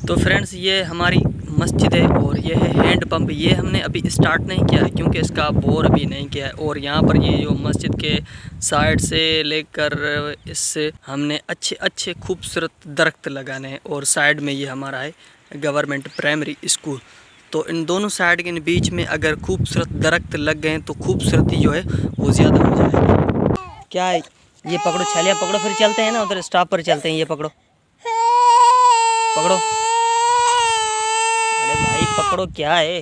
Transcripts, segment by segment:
तो फ्रेंड्स ये हमारी मस्जिद है और ये है हैंड पंप। ये हमने अभी स्टार्ट नहीं किया है क्योंकि इसका बोर अभी नहीं किया है। और यहाँ पर ये जो मस्जिद के साइड से लेकर इससे हमने अच्छे अच्छे खूबसूरत दरख्त लगाने हैं। और साइड में ये हमारा है गवर्नमेंट प्राइमरी स्कूल। तो इन दोनों साइड के बीच में अगर खूबसूरत दरख्त लग गए तो खूबसूरती जो है वो ज़्यादा हो जाएगी। क्या है ये? पकड़ो छालियाँ पकड़ो, फिर चलते हैं ना उधर स्टॉप पर चलते हैं। ये पकड़ो पकड़ो, अरे भाई पकड़ो, क्या है?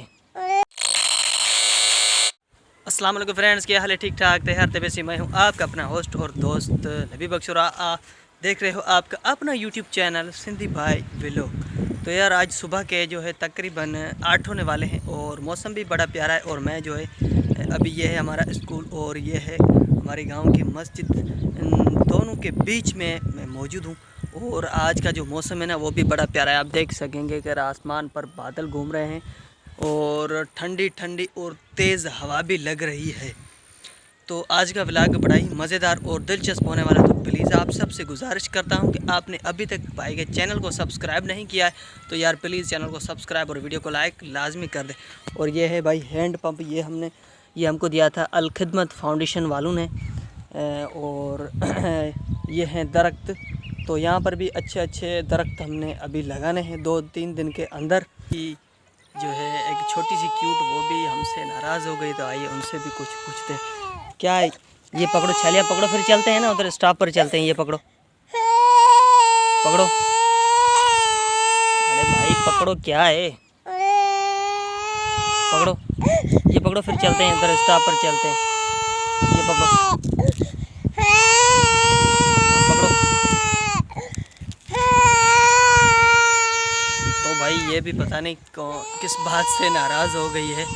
अस्सलाम वालेकुम फ्रेंड्स, क्या हाल है? ठीक ठाक तैयार तबीयत। मैं हूँ आपका अपना होस्ट और दोस्त नबी बख्शुरा। देख रहे हो आपका अपना यूट्यूब चैनल सिंधी भाई व्लॉग। तो यार आज सुबह के जो है तकरीबन 8 होने वाले हैं और मौसम भी बड़ा प्यारा है। और मैं जो है अभी ये है हमारा स्कूल और ये है हमारे गांव की मस्जिद, इन दोनों के बीच में मैं मौजूद हूँ। और आज का जो मौसम है ना वो भी बड़ा प्यारा है। आप देख सकेंगे कि आसमान पर बादल घूम रहे हैं और ठंडी ठंडी और तेज़ हवा भी लग रही है। तो आज का व्लॉग बड़ा ही मज़ेदार और दिलचस्प होने वाला है। तो प्लीज़ आप सबसे गुजारिश करता हूं कि आपने अभी तक भाई के चैनल को सब्सक्राइब नहीं किया है तो यार प्लीज़ चैनल को सब्सक्राइब और वीडियो को लाइक लाजमी कर दें। और ये है भाई हैंड पंप। ये हमको दिया था अल खिदमत फाउंडेशन वालों ने। और ये हैं दरख्त। तो यहाँ पर भी अच्छे अच्छे दरख्त हमने अभी लगाने हैं 2-3 दिन के अंदर ही। जो है एक छोटी सी क्यूट, वो भी हमसे नाराज़ हो गई। तो आइए उनसे भी कुछ पूछते हैं। क्या है? ये पकड़ो छालियाँ पकड़ो, फिर चलते हैं ना उधर स्टॉप पर चलते हैं। ये पकड़ो पकड़ो, अरे भाई पकड़ो, क्या है? पकड़ो, ये पकड़ो, फिर चलते हैं उधर स्टॉप पर चलते हैं। ये पकड़ो पकड़ो। तो भाई ये भी पता नहीं किस बात से नाराज़ हो गई है।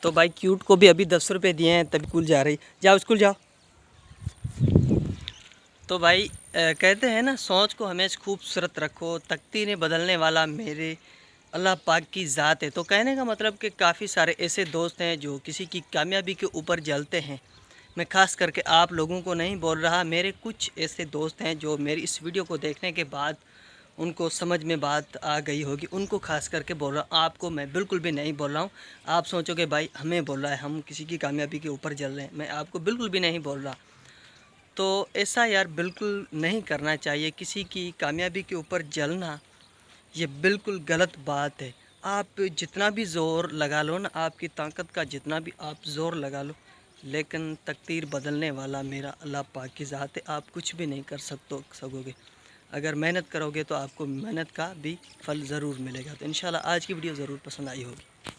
तो भाई क्यूट को भी अभी 10 रुपये दिए हैं तभी स्कूल जा रही। जाओ स्कूल जाओ। तो भाई कहते हैं ना, सोच को हमेशा खूबसूरत रखो, तकदीरें बदलने वाला मेरे अल्लाह पाक की ज़ात है। तो कहने का मतलब कि काफ़ी सारे ऐसे दोस्त हैं जो किसी की कामयाबी के ऊपर जलते हैं। मैं ख़ास करके आप लोगों को नहीं बोल रहा, मेरे कुछ ऐसे दोस्त हैं जो मेरी इस वीडियो को देखने के बाद उनको समझ में बात आ गई होगी, उनको खास करके बोल रहा हूँ। आपको मैं बिल्कुल भी नहीं बोल रहा हूँ। आप सोचोगे भाई हमें बोल रहा है, हम किसी की कामयाबी के ऊपर जल रहे हैं। मैं आपको बिल्कुल भी नहीं बोल रहा। तो ऐसा यार बिल्कुल नहीं करना चाहिए। किसी की कामयाबी के ऊपर जलना ये बिल्कुल गलत बात है। आप जितना भी ज़ोर लगा लो ना, आपकी ताकत का जितना भी आप ज़ोर लगा लो, लेकिन तकदीर बदलने वाला मेरा अल्लाह पाक की ज़ात है। आप कुछ भी नहीं कर सकोगे। अगर मेहनत करोगे तो आपको मेहनत का भी फल ज़रूर मिलेगा। तो इंशाल्लाह आज की वीडियो ज़रूर पसंद आई होगी।